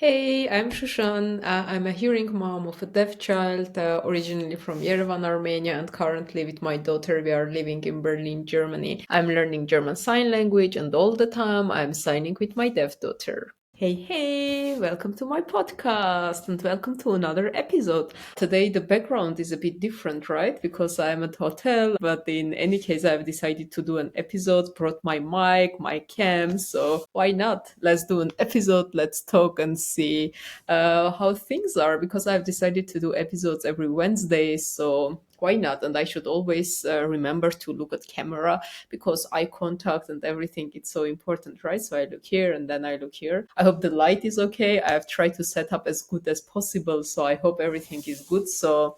Hey, I'm Shushan. I'm a hearing mom of a deaf child, originally from Yerevan, Armenia, and currently with my daughter, we are living in Berlin, Germany. I'm learning German Sign Language, and all the time I'm signing with my deaf daughter. Hey, hey, welcome to my podcast and welcome to another episode. Today, the background is a bit different, right? Because I'm at hotel, but in any case, I've decided to do an episode, brought my mic, my cam, so why not? Let's do an episode, let's talk and see how things are, because I've decided to do episodes every Wednesday, so why not? And I should always remember to look at camera because eye contact and everything it's so important, right? So I look here and then I look here. I hope the light is okay. I've tried to set up as good as possible, so I hope everything is good. So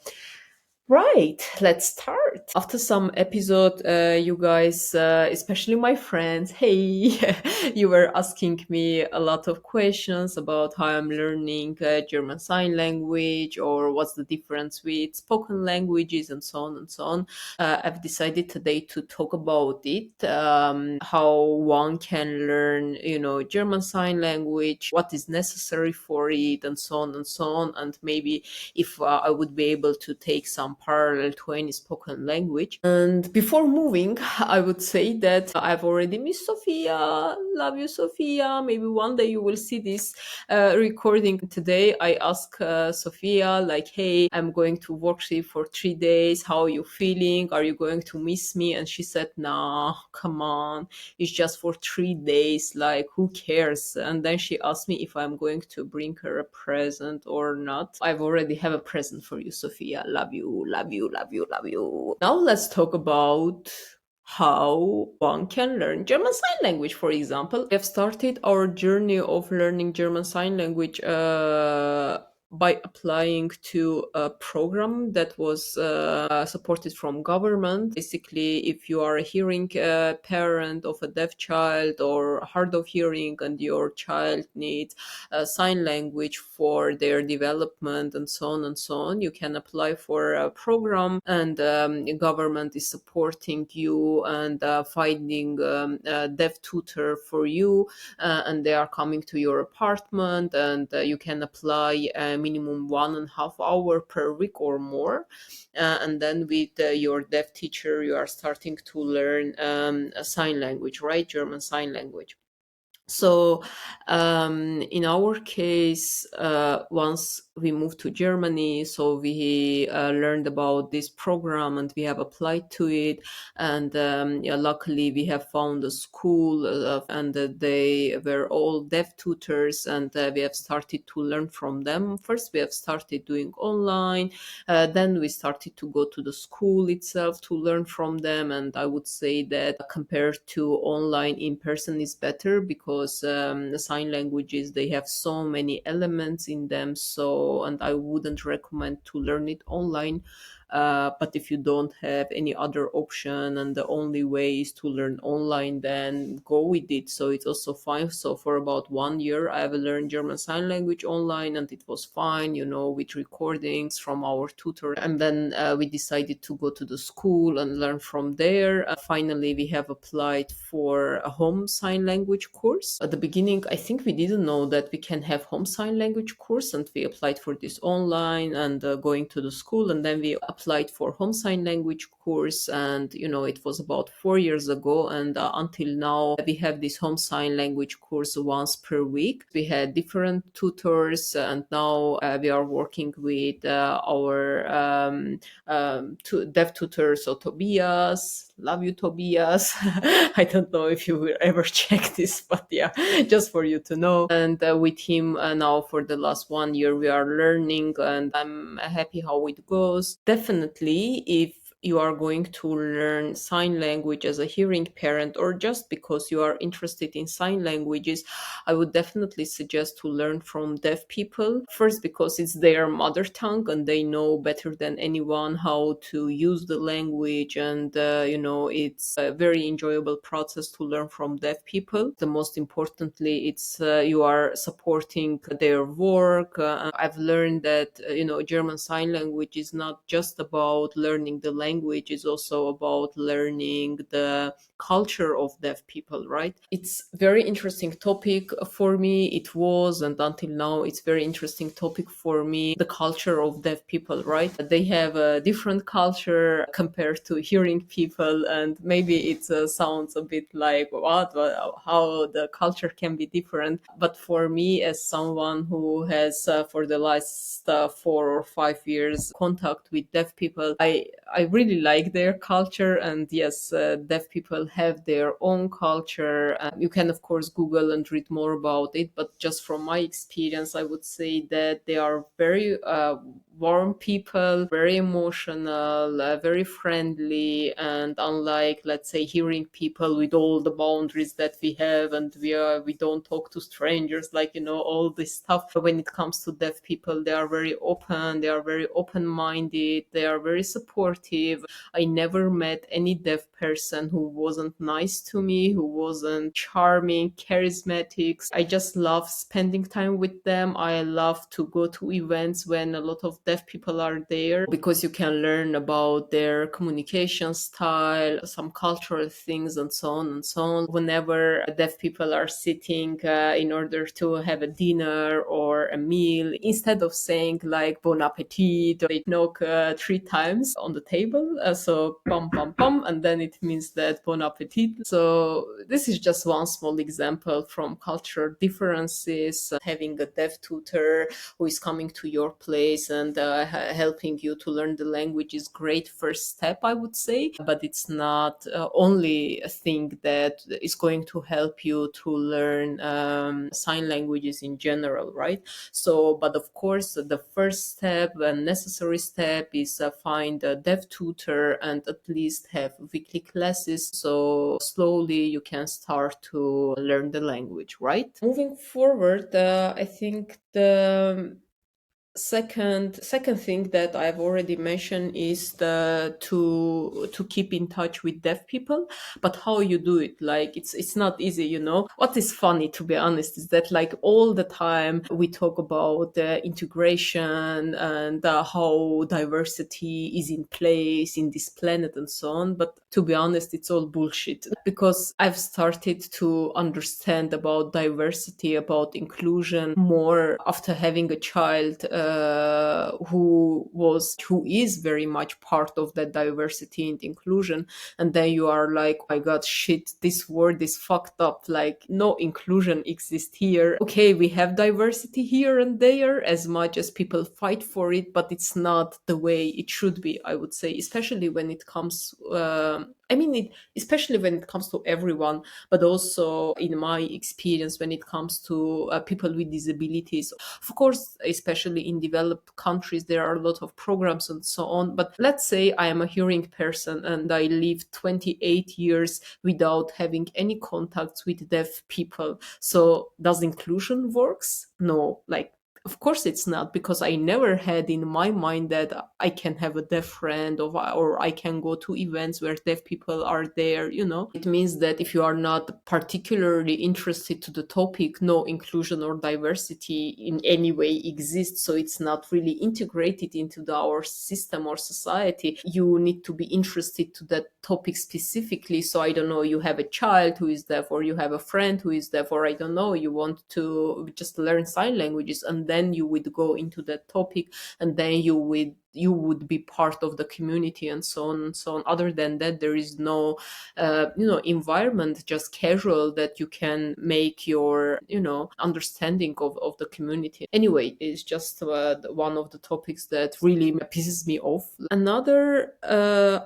right, let's start. After some episode, you guys, especially my friends, hey, you were asking me a lot of questions about how I'm learning German Sign Language or what's the difference with spoken languages and so on and so on. I've decided today to talk about it, how one can learn, German Sign Language, what is necessary for it, and so on and so on, and maybe if I would be able to take some parallel to any spoken language. And before moving, I would say that I've already missed Sophia. Love you, Sophia. Maybe one day you will see this recording. Today, I asked Sophia, like, hey, I'm going to workshop for 3 days. How are you feeling? Are you going to miss me? And she said, nah, come on. It's just for 3 days. Like, who cares? And then she asked me if I'm going to bring her a present or not. I've already have a present for you, Sophia. Love you, love you, love you, love you. Now let's talk about how one can learn German Sign Language, for example. We have started our journey of learning German Sign Language by applying to a program that was supported from government. Basically, if you are a hearing parent of a deaf child or hard of hearing and your child needs sign language for their development and so on and so on, you can apply for a program, and the government is supporting you and finding a deaf tutor for you, and they are coming to your apartment, and you can apply a minimum 1.5 hour per week or more, and then with your deaf teacher you are starting to learn a sign language, right? German Sign Language. So, in our case, once we moved to Germany, so we learned about this program and we have applied to it. And yeah, luckily, we have found a school, and they were all deaf tutors, and we have started to learn from them. First, we have started doing online, then we started to go to the school itself to learn from them. And I would say that compared to online, in person is better because the sign languages, they have so many elements in them. So, and I wouldn't recommend to learn it online. But if you don't have any other option and the only way is to learn online, then go with it. So it's also fine. So for about 1 year, I have learned German Sign Language online, and it was fine, with recordings from our tutor. And then we decided to go to the school and learn from there. Finally, we have applied for a home sign language course. At the beginning, I think we didn't know that we can have home sign language course, and we applied for this online and going to the school, and then we applied for home sign language course. And it was about 4 years ago, and until now we have this home sign language course once per week. We had different tutors, and now we are working with our deaf tutor, so Tobias. Love you, Tobias. I don't know if you will ever check this, but yeah, just for you to know. And with him now for the last 1 year, we are learning, and I'm happy how it goes. Definitely, if you are going to learn sign language as a hearing parent, or just because you are interested in sign languages, I would definitely suggest to learn from deaf people. First, because it's their mother tongue and they know better than anyone how to use the language, and it's a very enjoyable process to learn from deaf people. The most importantly, it's you are supporting their work. I've learned that German Sign Language is not just about learning the language language is also about learning the culture of deaf people, right? It's very interesting topic for me. It was, and until now, it's very interesting topic for me. The culture of deaf people, right? They have a different culture compared to hearing people, and maybe it sounds a bit like what, how the culture can be different. But for me, as someone who has for the last 4 or 5 years contact with deaf people, I really like their culture. And yes, deaf people have their own culture. You can, of course, Google and read more about it. But just from my experience, I would say that they are very warm people, very emotional, very friendly. And unlike, let's say, hearing people with all the boundaries that we have, and we don't talk to strangers, like, all this stuff. When it comes to deaf people, they are very open, they are very open-minded, they are very supportive. I never met any deaf person who wasn't nice to me, who wasn't charming, charismatic. I just love spending time with them. I love to go to events when a lot of deaf people are there, because you can learn about their communication style, some cultural things, and so on and so on. Whenever deaf people are sitting in order to have a dinner or a meal, instead of saying like bon appetit, they knock 3 times on the table. So pom pom pom, and then it means that bon appetit. So this is just one small example from cultural differences. Having a deaf tutor who is coming to your place and helping you to learn the language is great first step, I would say. But it's not only a thing that is going to help you to learn sign languages in general, right? So, but of course, the first step and necessary step is find a deaf tutor and at least have weekly classes. So slowly you can start to learn the language, right? Moving forward, I think the second thing that I've already mentioned is to keep in touch with deaf people. But how you do it, like, it's not easy. What is funny, to be honest, is that like all the time we talk about integration and how diversity is in place in this planet and so on. But to be honest, it's all bullshit, because I've started to understand about diversity, about inclusion more after having a child who is very much part of that diversity and inclusion. And then you are like, oh my god, shit, this word is fucked up. Like, no inclusion exists here. Okay, we have diversity here and there as much as people fight for it, but it's not the way it should be, I would say, especially when it comes especially when it comes to everyone, but also in my experience when it comes to people with disabilities. Of course, especially in developed countries, there are a lot of programs and so on. But let's say I am a hearing person and I live 28 years without having any contacts with deaf people. So does inclusion works? No, like, of course it's not, because I never had in my mind that I can have a deaf friend, or I can go to events where deaf people are there. It means that if you are not particularly interested to the topic, no inclusion or diversity in any way exists. So it's not really integrated into our system or society. You need to be interested to that topic specifically. So I don't know, you have a child who is deaf, or you have a friend who is deaf, or I don't know, you want to just learn sign languages, and then you would go into that topic, and then you would be part of the community, and so on and so on. Other than that, there is no environment, just casual, that you can make your understanding of the community. Anyway, it's just one of the topics that really pisses me off. Another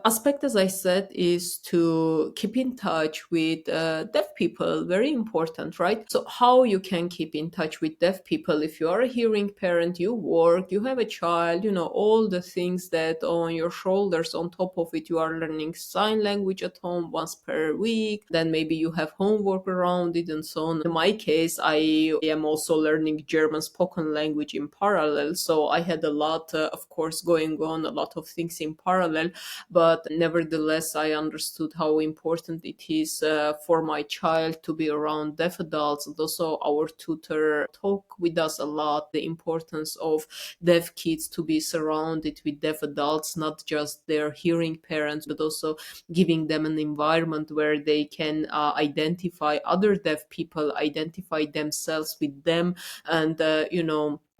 aspect, as I said, is to keep in touch with deaf people. Very important, right? So how you can keep in touch with deaf people? If you are a hearing parent, you work, you have a child, all the things that on your shoulders. On top of it, you are learning sign language at home once per week. Then maybe you have homework around it and so on. In my case, I am also learning German spoken language in parallel. So I had a lot, of course, going on, a lot of things in parallel. But nevertheless, I understood how important it is for my child to be around deaf adults. And also our tutor talk with us a lot lot the importance of deaf kids to be surrounded with deaf adults, not just their hearing parents, but also giving them an environment where they can identify other deaf people, identify themselves with them, and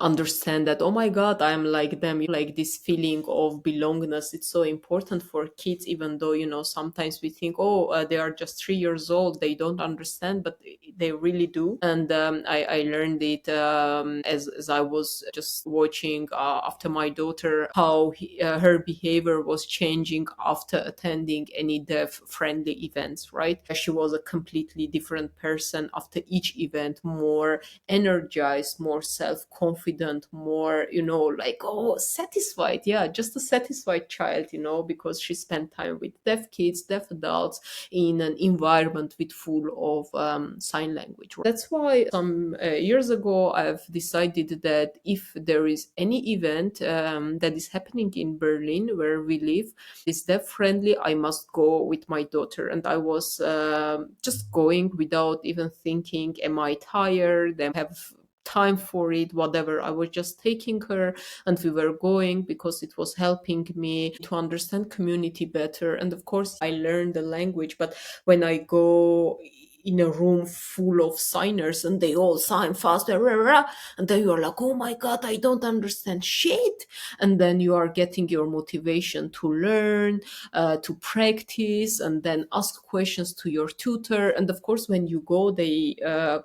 understand that, oh my god, I'm like them. Like this feeling of belongingness, it's so important for kids, even though sometimes we think, oh, they are just 3 years old, they don't understand, but they really do. And I learned it as I was just watching after my daughter, how her behavior was changing after attending any deaf friendly events, right? She was a completely different person after each event, more energized, more self-confident, more, like, oh, satisfied. Yeah, just a satisfied child, because she spent time with deaf kids, deaf adults, in an environment with full of sign language. That's why some years ago I've decided that if there is any event that is happening in Berlin where we live, is deaf friendly, I must go with my daughter. And I was just going without even thinking, am I tired? Am I have time for it, whatever. I was just taking her, and we were going because it was helping me to understand community better. And of course I learned the language, but when I go in a room full of signers and they all sign faster, rah, rah, and then you're like, oh my god, I don't understand shit. And then you are getting your motivation to learn, to practice, and then ask questions to your tutor. And of course when you go, they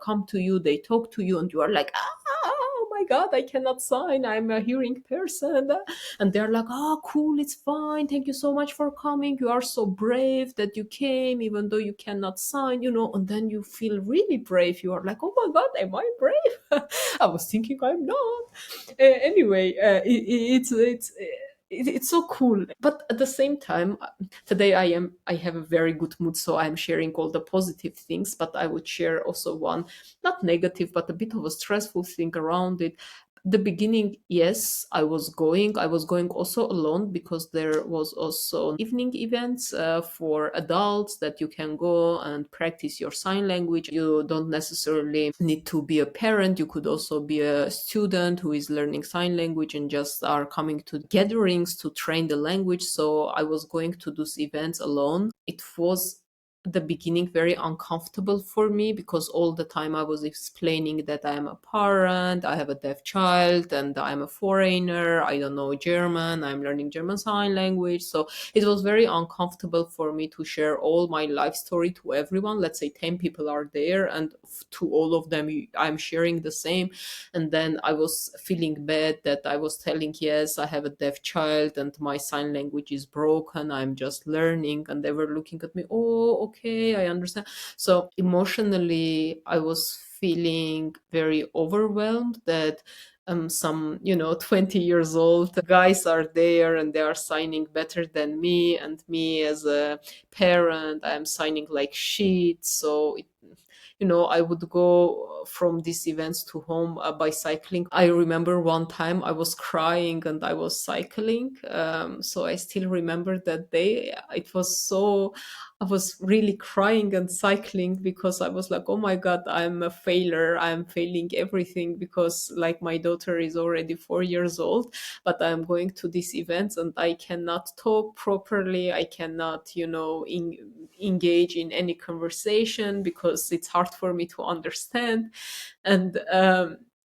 come to you, they talk to you, and you are like, oh my god, I cannot sign, I'm a hearing person. And they're like, oh cool, it's fine, thank you so much for coming, you are so brave that you came even though you cannot sign, and then you feel really brave. You are like, oh my god, am I brave? I was thinking I'm not. Anyway, it's so cool. But at the same time, today I have a very good mood, so I'm sharing all the positive things, but I would share also one, not negative, but a bit of a stressful thing around it. The beginning, yes, I was going also alone, because there was also evening events for adults that you can go and practice your sign language. You don't necessarily need to be a parent, you could also be a student who is learning sign language and just are coming to gatherings to train the language. So I was going to those events alone. It was the beginning very uncomfortable for me, because all the time I was explaining that I am a parent, I have a deaf child, and I'm a foreigner, I don't know German, I'm learning German sign language. So it was very uncomfortable for me to share all my life story to everyone. Let's say 10 people are there, and to all of them I'm sharing the same. And then I was feeling bad that I was telling, yes, I have a deaf child and my sign language is broken, I'm just learning. And they were looking at me, oh okay, I understand. So emotionally I was feeling very overwhelmed that some 20 years old guys are there and they are signing better than me, and me as a parent, I'm signing like shit. So I would go from these events to home by cycling. I remember one time I was crying and I was cycling. So I still remember that day. I was really crying and cycling, because I was like, oh my God, I'm a failure. I'm failing everything, because like my daughter is already 4 years old, but I'm going to these events and I cannot talk properly. I cannot, engage in any conversation because it's hard for me to understand. And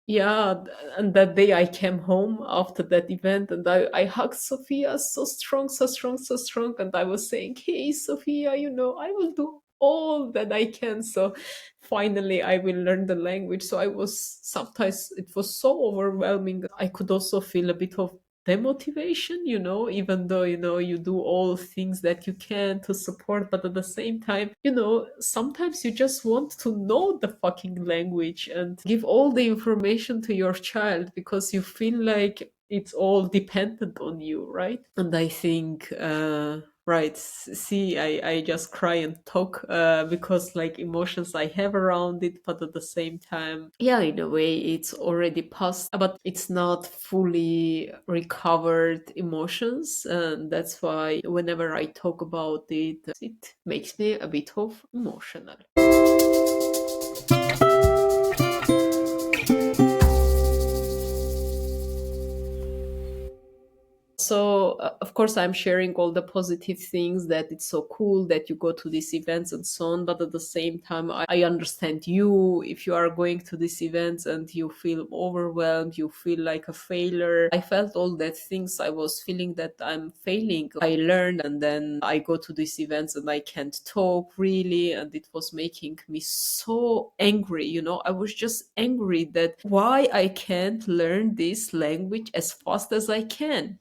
yeah, and that day I came home after that event and I hugged Sophia so strong, so strong, so strong. And I was saying, hey, Sophia, I will do all that I can. So finally I will learn the language. So sometimes it was so overwhelming. I could also feel a bit of demotivation, even though, you do all things that you can to support, but at the same time, sometimes you just want to know the fucking language and give all the information to your child, because you feel like it's all dependent on you, right? And I think right, see, I just cry and talk because like emotions I have around it, but at the same time, yeah, in a way it's already past, but it's not fully recovered emotions. And that's why whenever I talk about it, it makes me a bit of emotional. Of course, I'm sharing all the positive things, that it's so cool that you go to these events and so on. But at the same time, I understand you. If you are going to these events and you feel overwhelmed, you feel like a failure. I felt all that things. I was feeling that I'm failing. I learned, and then I go to these events and I can't talk really. And it was making me so angry. I was just angry that why I can't learn this language as fast as I can.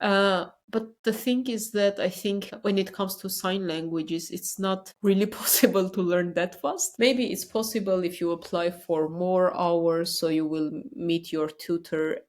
But the thing is that I think when it comes to sign languages, it's not really possible to learn that fast. Maybe it's possible if you apply for more hours, so you will meet your tutor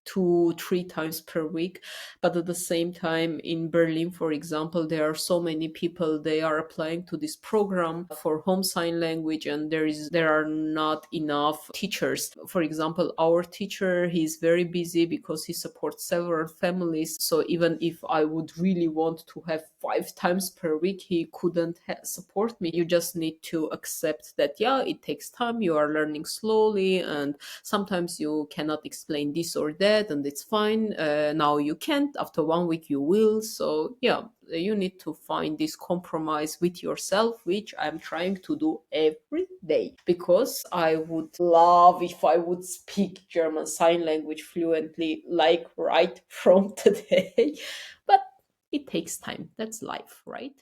2 3 times per week. But at the same time, in Berlin, for example, there are so many people, they are applying to this program for home sign language, and there are not enough teachers. For example, our teacher, he's very busy because he supports several families. So even if I would really want to have 5 times per week, he couldn't support me. You just need to accept that, yeah, it takes time, you are learning slowly, and sometimes you cannot explain this or that, and it's fine. Now you can't, after 1 week you will. So yeah, you need to find this compromise with yourself, which I'm trying to do every day, because I would love if I would speak German sign language fluently, like right from today. But it takes time. That's life, right?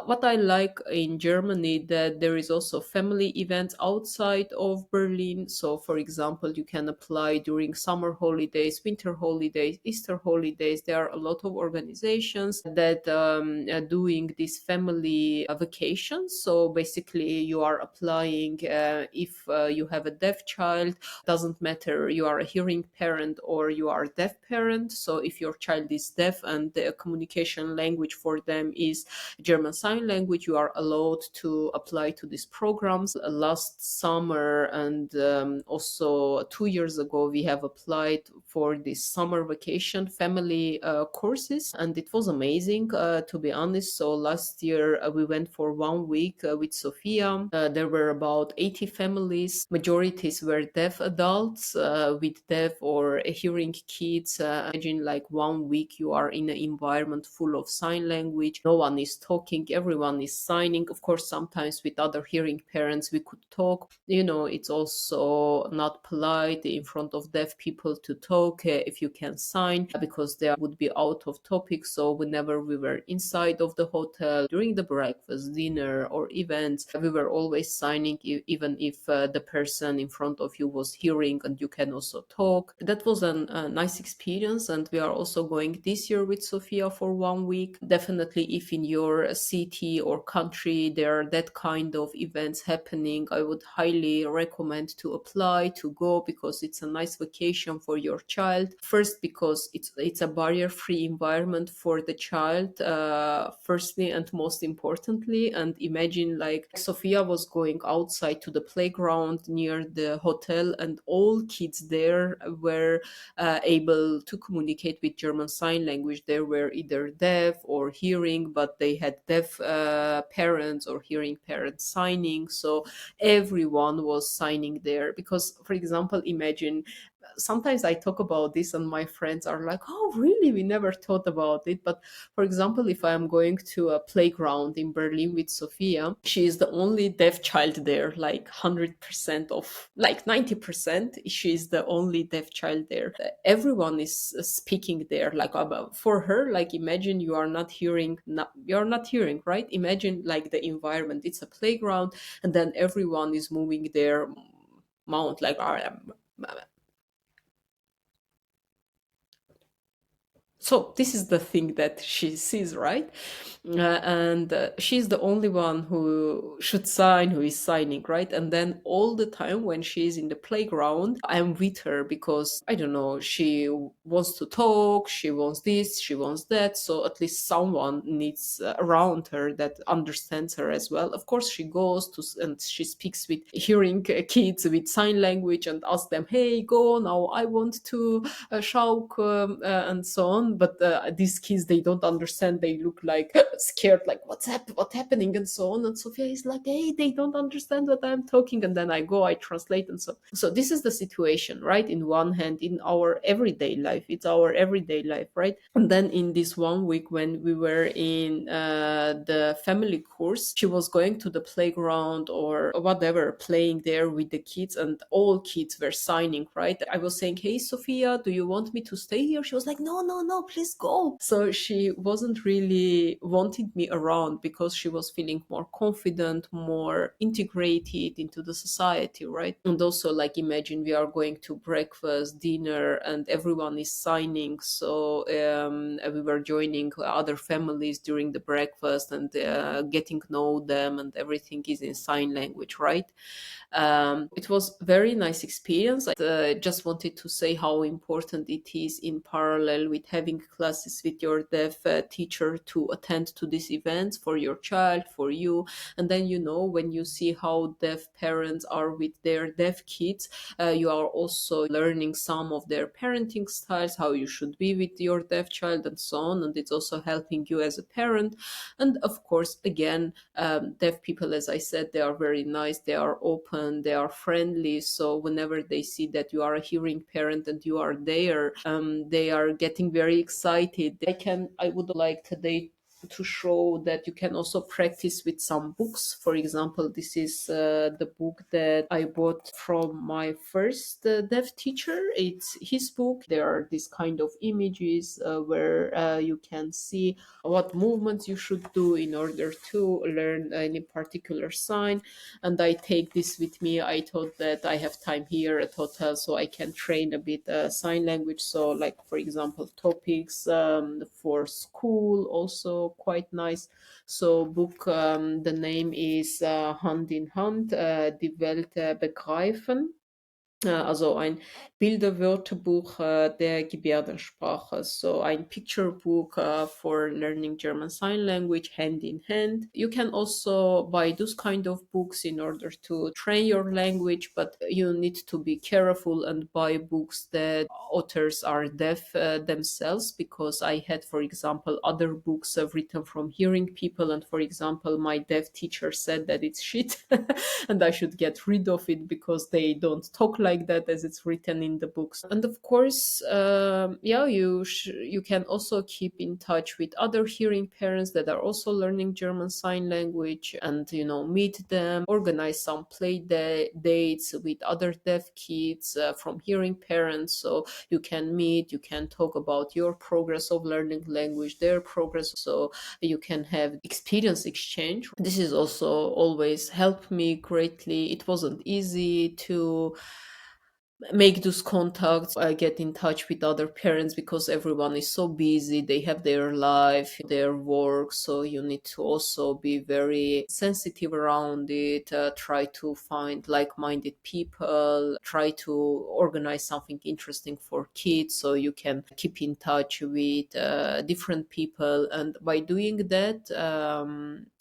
What I like in Germany, that there is also family events outside of Berlin. So, for example, you can apply during summer holidays, winter holidays, Easter holidays. There are a lot of organizations that are doing these family vacations. So basically, you are applying if you have a deaf child. Doesn't matter you are a hearing parent or you are a deaf parent. So if your child is deaf and the communication language for them is German Sign Language, you are allowed to apply to these programs. Last summer and also 2 years ago, we have applied for this summer vacation family courses, and it was amazing, to be honest. So last year we went for 1 week with Sophia. There were about 80 families. Majorities were deaf adults with deaf or hearing kids. Imagine like 1 week you are in an environment full of sign language. No one is talking, everyone is signing. Of course, sometimes with other hearing parents we could talk. It's also not polite in front of deaf people to talk if you can sign, because they would be out of topic. So whenever we were inside of the hotel during the breakfast, dinner, or events, we were always signing, even if the person in front of you was hearing and you can also talk. That was a nice experience, and we are also going this year with Sophia for 1 week. Definitely, if in your city or country there are that kind of events happening, I would highly recommend to apply to go, because it's a nice vacation for your child. First, because it's a barrier-free environment for the child, firstly and most importantly. And imagine, like, Sophia was going outside to the playground near the hotel, and all kids there were able to communicate with German Sign Language. They were either deaf or hearing, but they had deaf parents or hearing parents signing. So everyone was signing there. Because, for example, imagine, sometimes I talk about this and my friends are like, oh, really? We never thought about it. But for example, if I am going to a playground in Berlin with Sophia, she is the only deaf child there, like 100% of, like 90%, she is the only deaf child there. Everyone is speaking there, like, about, for her, like, imagine you are not hearing, you're not hearing, right? Imagine like the environment, it's a playground, and then everyone is moving their mouth, like, so this is the thing that she sees, right? And she's the only one who should sign, who is signing, right? And then all the time when she's in the playground, I'm with her, because I don't know, she wants to talk, she wants this, she wants that. So at least someone needs around her that understands her as well. Of course, she goes to and she speaks with hearing kids with sign language and asks them, hey, go now, I want to shout, and so on. but these kids, they don't understand. They look like scared, like what's happening, and so on. And Sophia is like, hey, they don't understand what I'm talking. And then I translate, and so this is the situation, right? In one hand, in our everyday life, it's our everyday life, right? And then in this one week when we were in the family course, she was going to the playground or whatever, playing there with the kids, and all kids were signing, right? I was saying, hey, Sophia, do you want me to stay here? She was like, no, no, no, please go. So she wasn't really wanting me around because she was feeling more confident, more integrated into the society, right? And also, like, imagine we are going to breakfast, dinner, and everyone is signing. So we were joining other families during the breakfast and getting to know them, and everything is in sign language, right? It was very nice experience. I just wanted to say how important it is in parallel with having classes with your deaf teacher to attend to these events for your child, for you. And then, when you see how deaf parents are with their deaf kids, you are also learning some of their parenting styles, how you should be with your deaf child, and so on. And it's also helping you as a parent. And of course, again, deaf people, as I said, they are very nice, they are open, they are friendly. So whenever they see that you are a hearing parent and you are there, they are getting very excited. I would like today to show that you can also practice with some books. For example, this is the book that I bought from my first deaf teacher. It's his book. There are these kind of images where you can see what movements you should do in order to learn any particular sign. And I take this with me. I thought that I have time here at hotel, so I can train a bit sign language. So, like, for example, topics for school, also quite nice. So book, the name is Hand in Hand, die Welt begreifen. Also ein Bilderwörterbuch der Gebärdensprache. So ein picture book for learning German Sign Language, hand in hand. You can also buy those kind of books in order to train your language, but you need to be careful and buy books that authors are deaf themselves, because I had, for example, other books written from hearing people, and for example, my deaf teacher said that it's shit and I should get rid of it because they don't talk like that as it's written in the books. And of course, you can also keep in touch with other hearing parents that are also learning German Sign Language, and meet them, organize some dates with other deaf kids from hearing parents, so you can meet, you can talk about your progress of learning language, their progress, so you can have experience exchange. This is also always helped me greatly. It wasn't easy to make those contacts, get in touch with other parents, because everyone is so busy, they have their life, their work, so you need to also be very sensitive around it, try to find like-minded people, try to organize something interesting for kids so you can keep in touch with different people. And by doing that,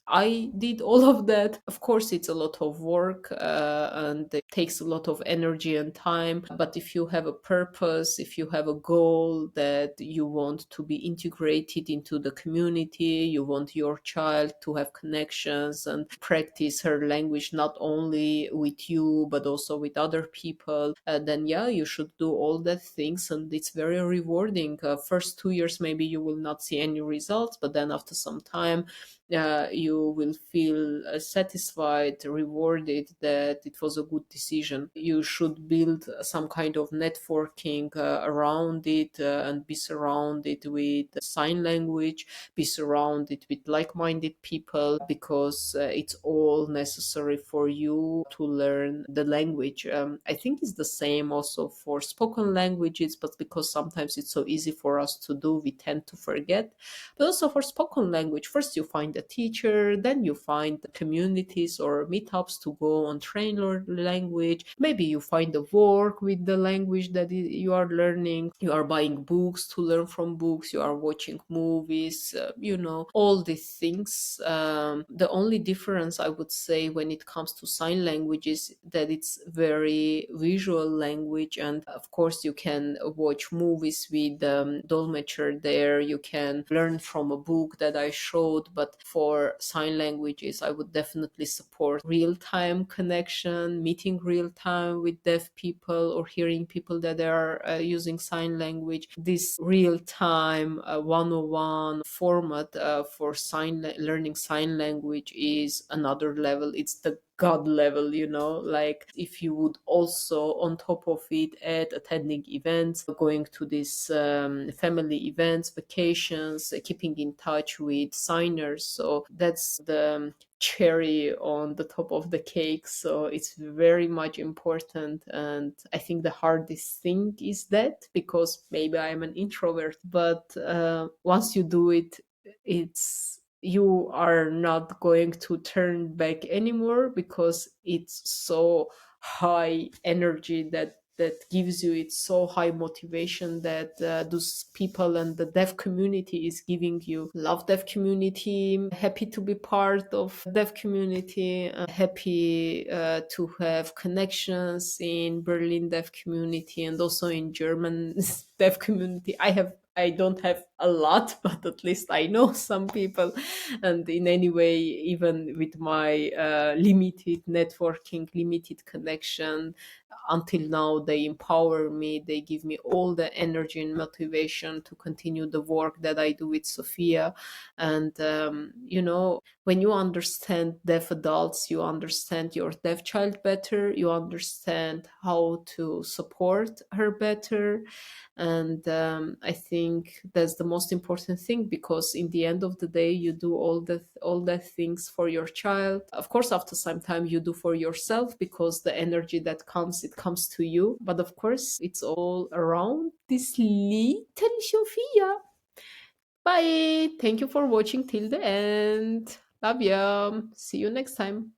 I did all of that. Of course, it's a lot of work and it takes a lot of energy and time. But if you have a purpose, if you have a goal that you want to be integrated into the community, you want your child to have connections and practice her language not only with you but also with other people, then yeah, you should do all that things, and it's very rewarding. First 2 years, maybe you will not see any results, but then after some time, you will feel satisfied, rewarded, that it was a good decision. You should build some kind of networking around it, and be surrounded with sign language, be surrounded with like-minded people, because it's all necessary for you to learn the language. I think it's the same also for spoken languages, but because sometimes it's so easy for us to do, we tend to forget. But also for spoken language, first you find find a teacher, then you find communities or meetups to go on train or language. Maybe you find a work with the language that you are learning. You are buying books to learn from books. You are watching movies, all these things. The only difference I would say when it comes to sign language is that it's very visual language. And of course, you can watch movies with dolmetscher there. You can learn from a book that I showed. But for sign languages, I would definitely support real-time connection, meeting real-time with deaf people or hearing people that are using sign language. This real-time 101 format for learning sign language is another level. It's the god level, like if you would also on top of it add attending events, going to these family events, vacations, keeping in touch with signers. So that's the cherry on the top of the cake. So it's very much important. And I think the hardest thing is that, because maybe I'm an introvert, but once you do it, it's you are not going to turn back anymore, because it's so high energy that gives you. It's so high motivation that those people and the deaf community is giving you. Love deaf community, happy to be part of deaf community, happy to have connections in Berlin deaf community and also in German deaf community. I don't have a lot, but at least I know some people. And in any way, even with my limited networking, limited connection, until now, they empower me. They give me all the energy and motivation to continue the work that I do with Sophia. And, when you understand deaf adults, you understand your deaf child better, you understand how to support her better. And I think that's the most important thing, because in the end of the day, you do all the things for your child. Of course, after some time, you do for yourself, because the energy that comes, it comes to you. But of course, it's all around this little Sophia. Bye. Thank you for watching till the end. Love ya. See you next time.